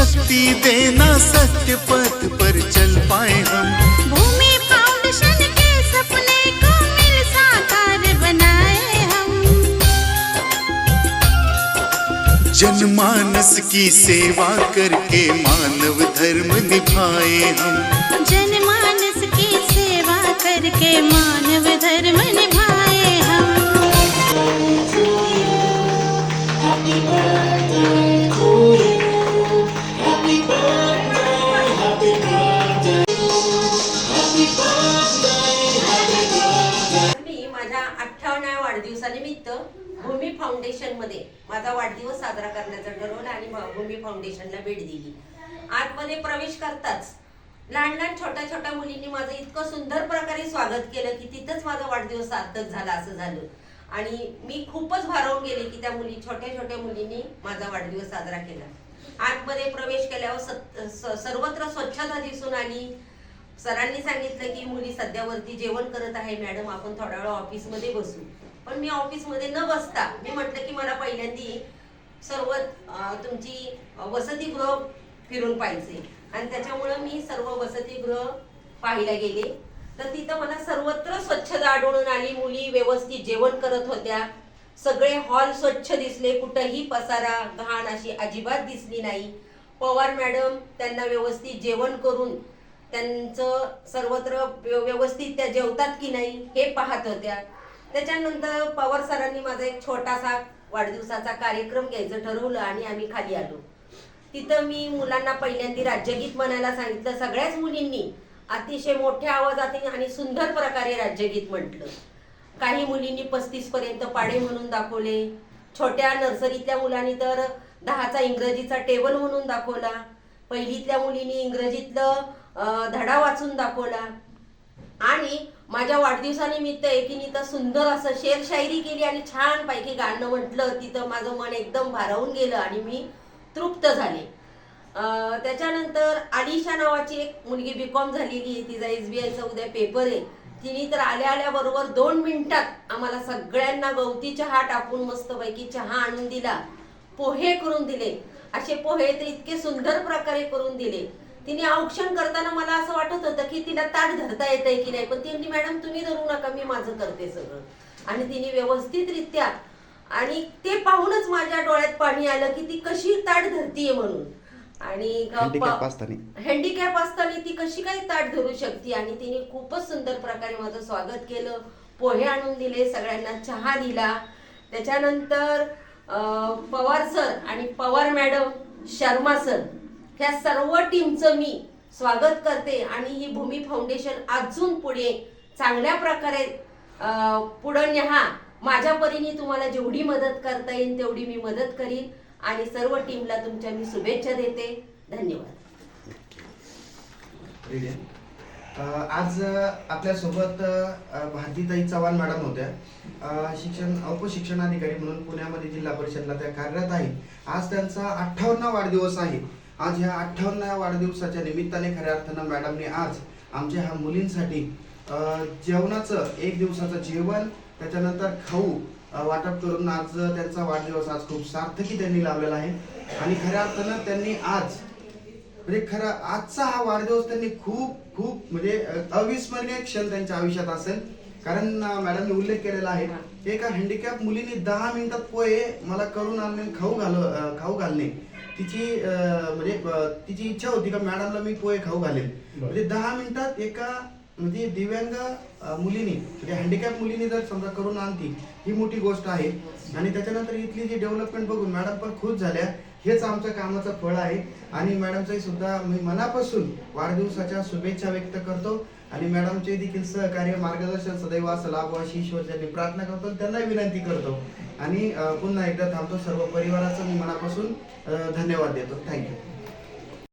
शक्ति देना, सत्य पथ पर चल पाए हम। भूमि फाउंडेशन के सपने को मिल साकार बनाए हम। जनमानस की सेवा करके मानव धर्म निभाए हम। जनमानस की सेवा करके मानव धर्म निभाए हम। मी माझ्या 58व्या वाढदिवसानिमित्त भूमी फाउंडेशन मध्ये माझा वाढदिवस साजरा करण्याचं ठरवलं आणि भूमी फाउंडेशनला भेट दिली। आतमध्ये प्रवेश करताच लहान लहान छोट्या छोट्या मुलींनी माझं इतकं सुंदर प्रकारे स्वागत केलं की तिथंच माझा वाढदिवस सार्थक झाला असं झालं। आणि मी खूपच भारावून गेले की त्या मुली छोट्या छोट्या मुलींनी माझा वाढदिवस साजरा केला। आतमध्ये प्रवेश केल्यावर सर्वत्र स्वच्छता दिसून आली। सरांनी सांगितलं की मुली सध्यावरती जेवण करत आहे मॅडम, आपण थोडा वेळ ऑफिस मध्ये बसू। पण मी ऑफिस मध्ये न बसता मी म्हटलं की मला पहिल्यांदा सर्व तुमची वसतिगृह फिरून पाहिजे आणि त्याच्यामुळे मी सर्व वसतिगृह पाहायला गेले। तर तिथं मला सर्वत्र स्वच्छता आढळून आली। मुली व्यवस्थित जेवण करत होत्या, सगळे हॉल स्वच्छ दिसले, कुठेही पसारा घाण अशी अजिबात दिसली नाही। पवार मॅडम त्यांना व्यवस्थित जेवण करून त्यांचं सर्वत्र व्यवस्थित त्या जेवतात की नाही हे पाहत होत्या। त्याच्यानंतर पवार सरांनी माझा एक छोटासा वाढदिवसाचा कार्यक्रम घ्यायचं ठरवलं आणि आम्ही खाली आलो। तिथं मी मुलांना पहिल्यांदा राज्यगीत म्हणायला सांगितलं। सगळ्याच मुलींनी अतिशय मोठ्या आवाजात आणि सुंदर प्रकारे राज्यगीत म्हटलं। काही मुलींनी 35 पर्यंत पाढे म्हणून दाखवले। छोट्या नर्सरीतल्या मुलांनी तर 10चा इंग्रजीचा टेबल म्हणून दाखवला। पहिलीतल्या मुलींनी इंग्रजीतलं धडा वाचून दाखवला आणि माझ्या वाढदिवसानिमित्त एकीने तर सुंदर असं शेरशायरी केली आणि छान पैकी गाणं म्हटलं। तिथं माझं मन एकदम भारावून गेलं आणि मी तृप्त झाले। त्याच्यानंतर आलिशा नावाची एक मुलगी बीकॉम झालेली आहे, तिचा SBIचा उद्या पेपर आहे। तिने तर आल्या बरोबर 2 मिनिटात आम्हाला सगळ्यांना गवती चहा टाकून मस्तपैकी चहा आणून दिला, पोहे करून दिले। असे पोहे तर इतके सुंदर प्रकारे करून दिले। तिने औक्षण करताना मला असं वाटत होतं की तिला ताट धरता येतंय की नाही, पण ती म्हणली मॅडम तुम्ही धरू नका, मी माझं करते सगळं। आणि तिने व्यवस्थितरित्या आणि ते पाहूनच माझ्या डोळ्यात पाणी आलं की ती कशी ताट धरतीये म्हणून। आणि हँडिकॅप असताना ती कशी काय ताट धरू शकते। आणि तिने खूपच सुंदर प्रकारे माझं स्वागत केलं, पोहे आणून दिले, सगळ्यांना चहा दिला। त्याच्यानंतर पवार सर आणि पवार मॅडम, शर्मा सर ह्या सर्व टीमचं मी स्वागत करते आणि ही भूमी फाउंडेशन अजून पुढे चांगल्या प्रकारे पुढे न्या। माझ्या परीने तुम्हाला जेवढी मदत करता येईल तेवढी मी मदत करीन आणि सर्व टीमला तुमच्या मी शुभेच्छा देते। धन्यवाद। आज आपल्या सोबत भारतीताई चव्हाण मॅडम होत्या। उपशिक्षणाधिकारी म्हणून पुण्यामध्ये जिल्हा परिषदला त्या कार्यरत आहेत। आज त्यांचा 58वा वाढदिवस आहे। आज ह्या 58व्या वाढदिवसाच्या निमित्ताने खऱ्या अर्थानं मॅडमने आज आमच्या ह्या मुलींसाठी जेवणाचं 1 दिवसाचं जेवण, त्याच्यानंतर खाऊ वाटप करून आज त्यांचा वाढदिवस आज खूप सार्थकी त्यांनी लावलेला आहे। आणि खऱ्या अर्थानं त्यांनी आज म्हणजे खरा आजचा हा वाढदिवस त्यांनी खूप म्हणजे अविस्मरणीय क्षण त्यांच्या आयुष्यात असेल। कारण मॅडमने उल्लेख केलेला आहे एका हँडिकॅप मुलीने 10 मिनिटात पोहे मला करून आणणे, खाऊ घालणे तिची म्हणजे तिची इच्छा होती का मॅडमला मी पोहे खाऊ घालेन। म्हणजे 10 मिनिटात एका म्हणजे दिव्यांग मुलीनी म्हणजे हँडिकॅप मुलीनी जर समजा करून आणती ही मोठी गोष्ट आहे। आणि त्याच्यानंतर इथली जी डेव्हलपमेंट बघून मॅडम पण खुश झाल्या। हेच आमच्या कामाचं फळ आहे आणि मॅडमचाही सुद्धा मी मनापासून वाढदिवसाच्या शुभेच्छा व्यक्त करतो आणि मॅडमचे देखील सहकार्य मार्गदर्शन सदैव असं लाभो अशी ईश्वरचरणी प्रार्थना करतो, त्यांना विनंती करतो आणि पुन्हा एकदा थांबतो। सर्व परिवाराचं मी मनापासून धन्यवाद देतो। थँक्यू।